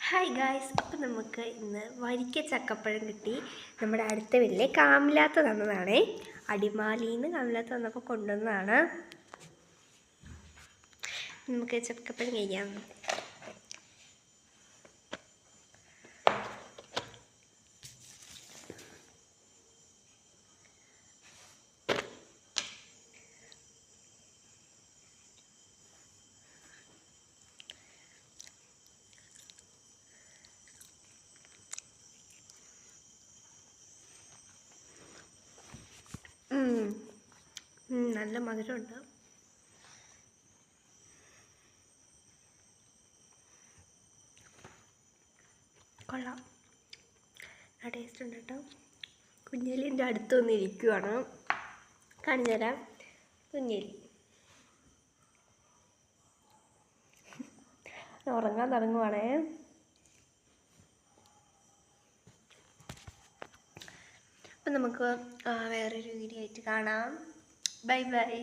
Hi guys, അപ്പം നമുക്ക് ഇന്ന് വരിക്ക ചക്കപ്പഴം കിട്ടി. നമ്മുടെ അടുത്ത വീട്ടിലെ കാമിലാത്ത തന്നതാണേ. അടിമാലിന്ന് കാമിലാത്ത തന്നപ്പോൾ കൊണ്ടുവന്നതാണ്. നമുക്ക് ചക്കപ്പഴം കഴിക്കാം. നല്ല മധുരമുണ്ട്. കൊള്ളാം, ടേസ്റ്റ് ഉണ്ട് കേട്ടോ. കുഞ്ഞേലിൻ്റെ അടുത്ത് വന്നിരിക്കുവാണ്, കാണിച്ചു തരാം. കുഞ്ഞേലി ഉറങ്ങാൻ തുടങ്ങുവാണേ. അപ്പം നമുക്ക് വേറൊരു വീഡിയോ ആയിട്ട് കാണാം. Bye bye.